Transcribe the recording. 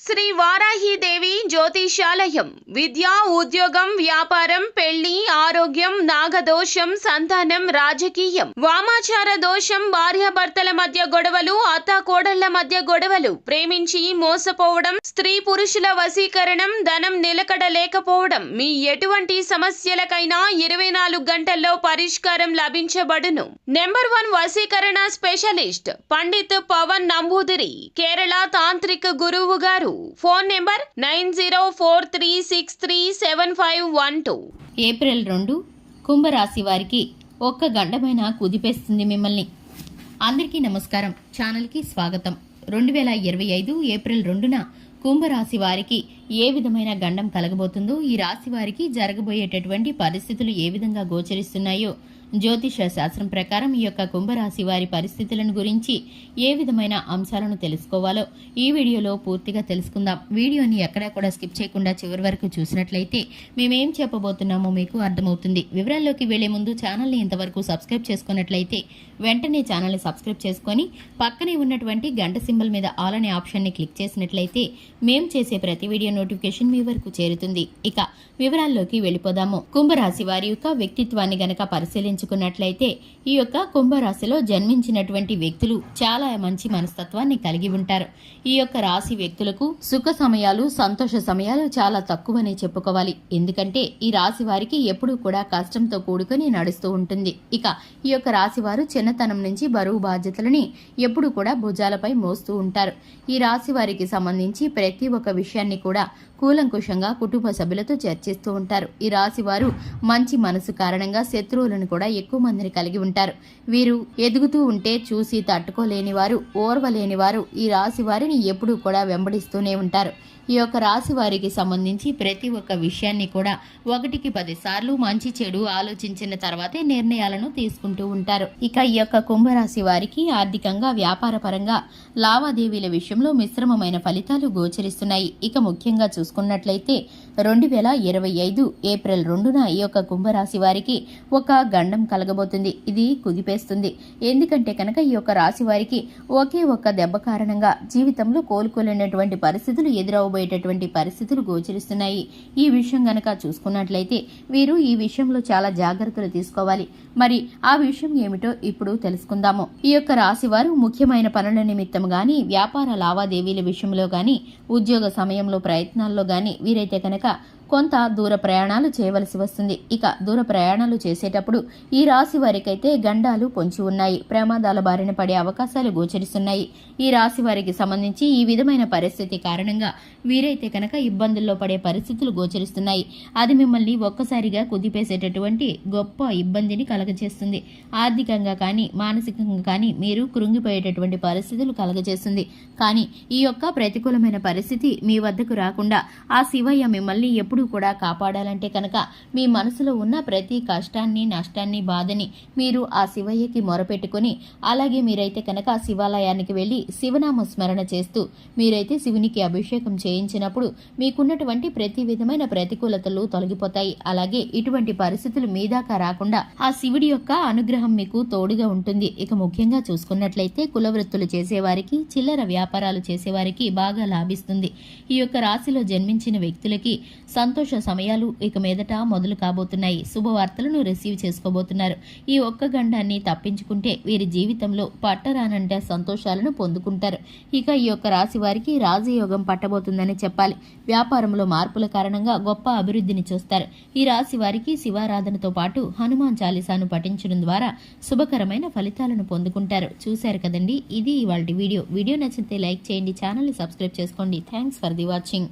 శ్రీ వారాహిదేవి జ్యోతిషాలయం విద్య, ఉద్యోగం, వ్యాపారం, పెళ్లి, ఆరోగ్యం, నాగదోషం, సంతానం, రాజకీయం, వామాచార దోషం, భార్యాభర్తల మధ్య గొడవలు, అత్తాకోడళ్ల మధ్య గొడవలు, ప్రేమించి మోసపోవడం, స్త్రీ పురుషుల వశీకరణం, ధనం నిలకడ లేకపోవడం, మీ ఎటువంటి సమస్యలకైనా 24 గంటల్లో పరిష్కారం లభించబడును. నెంబర్ 1 వశీకరణ స్పెషలిస్ట్ పండిత్ పవన్ నంబూదిరి, కేరళ తాంత్రిక గురువు గారు. Phone number 9043637512. ఏప్రిల్ 2 కుంభరాశి వారికి ఒక్క గండమైన కుదిపేస్తుంది మిమ్మల్ని. అందరికీ నమస్కారం, ఛానల్కి స్వాగతం. 2025 ఏప్రిల్ 2న కుంభరాశి వారికి ఏ విధమైన గండం కలగబోతుందో, ఈ రాశి వారికి జరగబోయేటటువంటి పరిస్థితులు ఏ విధంగా గోచరిస్తున్నాయో జ్యోతిష శాస్త్రం ప్రకారం ఈ యొక్క కుంభరాశి వారి పరిస్థితులను గురించి ఏ విధమైన అంశాలను తెలుసుకోవాలో ఈ వీడియోలో పూర్తిగా తెలుసుకుందాం. వీడియోని ఎక్కడా కూడా స్కిప్ చేయకుండా చివరి వరకు చూసినట్లయితే మేమేం చెప్పబోతున్నామో మీకు అర్థమవుతుంది. వివరాల్లోకి వెళ్లే ముందు ఛానల్ని ఇంతవరకు సబ్స్క్రైబ్ చేసుకున్నట్లయితే వెంటనే ఛానల్ని సబ్స్క్రైబ్ చేసుకొని పక్కనే ఉన్నటువంటి గంట సింబల్ మీద ఆల్ అనే ఆప్షన్ని క్లిక్ చేసినట్లయితే మేం చేసే ప్రతి వీడియో నోటిఫికేషన్ మీ వరకు చేరుతుంది. ఇక వివరాల్లోకి వెళ్ళిపోదాము. కుంభరాశి వారి యొక్క వ్యక్తిత్వాన్ని గనక పరిశీలించుకున్నట్లయితే ఈ యొక్క కుంభరాశిలో జన్మించినటువంటి వ్యక్తులు చాలా మంచి మనస్తత్వాన్ని కలిగి ఉంటారు. ఈ యొక్క రాశి వ్యక్తులకు సుఖ సమయాలు, సంతోష సమయాలు చాలా తక్కువనే చెప్పుకోవాలి. ఎందుకంటే ఈ రాశి వారికి ఎప్పుడూ కూడా కష్టంతో కూడుకొని నడుస్తూ ఉంటుంది. ఇక ఈ యొక్క రాశి వారు చిన్నతనం నుంచి బరువు బాధ్యతలని ఎప్పుడూ కూడా భుజాలపై మోస్తూ ఉంటారు. ఈ రాశి వారికి సంబంధించి ప్రతి ఒక్క విషయాన్ని కూడా కూలంకుషంగా కుటుంబ సభ్యులతో చర్చిస్తూ ఉంటారు. ఈ రాశి వారు మంచి మనసు కారణంగా శత్రువులను కూడా ఎక్కువ మందిని కలిగి ఉంటారు. వీరు ఎదుగుతూ ఉంటే చూసి తట్టుకోలేని వారు, ఓర్వలేని వారు ఈ రాశి వారిని ఎప్పుడూ కూడా వెంబడిస్తూనే ఉంటారు. ఈ యొక్క రాశి వారికి సంబంధించి ప్రతి ఒక్క విషయాన్ని కూడా 1కి 10 సార్లు మంచి చెడు ఆలోచించిన తర్వాతే నిర్ణయాలను తీసుకుంటూ ఉంటారు. ఇక ఈ యొక్క కుంభరాశి వారికి ఆర్థికంగా, వ్యాపార పరంగా, లావాదేవీల విషయంలో మిశ్రమమైన ఫలితాలు గోచరిస్తున్నాయి. ఇక ముఖ్యంగా చూసుకున్నట్లయితే 2025 ఏప్రిల్ 2న ఈ యొక్క కుంభరాశి వారికి ఒక గండం కలగబోతుంది. ఇది కుదిపేస్తుంది. ఎందుకంటే కనుక ఈ యొక్క రాశి వారికి ఒకే ఒక్క దెబ్బ కారణంగా జీవితంలో కోలుకోలేనటువంటి పరిస్థితులు ఎదురవబోయేటటువంటి పరిస్థితులు గోచరిస్తున్నాయి. ఈ విషయం గనక చూసుకున్నట్లయితే వీరు ఈ విషయంలో చాలా జాగ్రత్తలు తీసుకోవాలి. మరి ఆ విషయం ఏమిటో ఇప్పుడు తెలుసుకుందాము. ఈ యొక్క రాశి వారు ముఖ్యమైన పనుల నిమిత్తం గాని, వ్యాపార లావాదేవీల విషయంలో గాని, ఉద్యోగ సమయంలో ప్రయత్నాల్లో గాని వీరైతే కనుక కొంత దూర ప్రయాణాలు చేయవలసి వస్తుంది. ఇక దూర ప్రయాణాలు చేసేటప్పుడు ఈ రాశి వారికైతే గండాలు పొంచి ఉన్నాయి. ప్రమాదాల బారిన పడే అవకాశాలు గోచరిస్తున్నాయి. ఈ రాశి వారికి సంబంధించి ఈ విధమైన పరిస్థితి కారణంగా వీరైతే కనుక ఇబ్బందుల్లో పడే పరిస్థితులు గోచరిస్తున్నాయి. అది మిమ్మల్ని ఒక్కసారిగా కుదిపేసేటటువంటి గొప్ప ఇబ్బందిని కలగజేస్తుంది. ఆర్థికంగా కానీ, మానసికంగా కానీ మీరు కృంగిపోయేటటువంటి పరిస్థితులు కలగజేస్తుంది. కానీ ఈ యొక్క ప్రతికూలమైన పరిస్థితి మీ వద్దకు రాకుండా ఆ శివయ్య మిమ్మల్ని ఎప్పుడు కూడా కాపాడాలంటే కనుక మీ మనసులో ఉన్న ప్రతి కష్టాన్ని, నష్టాన్ని, బాధని మీరు ఆ శివయ్యకి మొరపెట్టుకుని, అలాగే మీరైతే కనుక శివాలయానికి వెళ్లి శివనామ స్మరణ చేస్తూ మీరైతే శివునికి అభిషేకం చేయించినప్పుడు మీకున్నటువంటి ప్రతి విధమైన ప్రతికూలతలు తొలగిపోతాయి. అలాగే ఇటువంటి పరిస్థితులు మీ దాకా రాకుండా ఆ శివుడి యొక్క అనుగ్రహం మీకు తోడుగా ఉంటుంది. ఇక ముఖ్యంగా చూసుకున్నట్లయితే కులవృత్తులు చేసేవారికి, చిల్లర వ్యాపారాలు చేసేవారికి బాగా లాభిస్తుంది. ఈ యొక్క రాశిలో జన్మించిన వ్యక్తులకి సంతోష సమయాలు ఇక మీదట మొదలు కాబోతున్నాయి. శుభవార్తలను రిసీవ్ చేసుకోబోతున్నారు. ఈ ఒక్క గండాన్ని తప్పించుకుంటే వీరి జీవితంలో పట్టరానంటే సంతోషాలను పొందుకుంటారు. ఇక ఈ యొక్క రాశి వారికి రాజయోగం పట్టబోతుందని చెప్పాలి. వ్యాపారంలో మార్పుల కారణంగా గొప్ప అభివృద్ధిని చూస్తారు. ఈ రాశి వారికి శివారాధనతో పాటు హనుమాన్ చాలీసాను పఠించడం ద్వారా శుభకరమైన ఫలితాలను పొందుకుంటారు. చూశారు కదండి, ఇది ఇవాల్టి వీడియో. వీడియో నచ్చితే లైక్ చేయండి, ఛానల్ని సబ్స్క్రైబ్ చేసుకోండి. Thanks for the watching.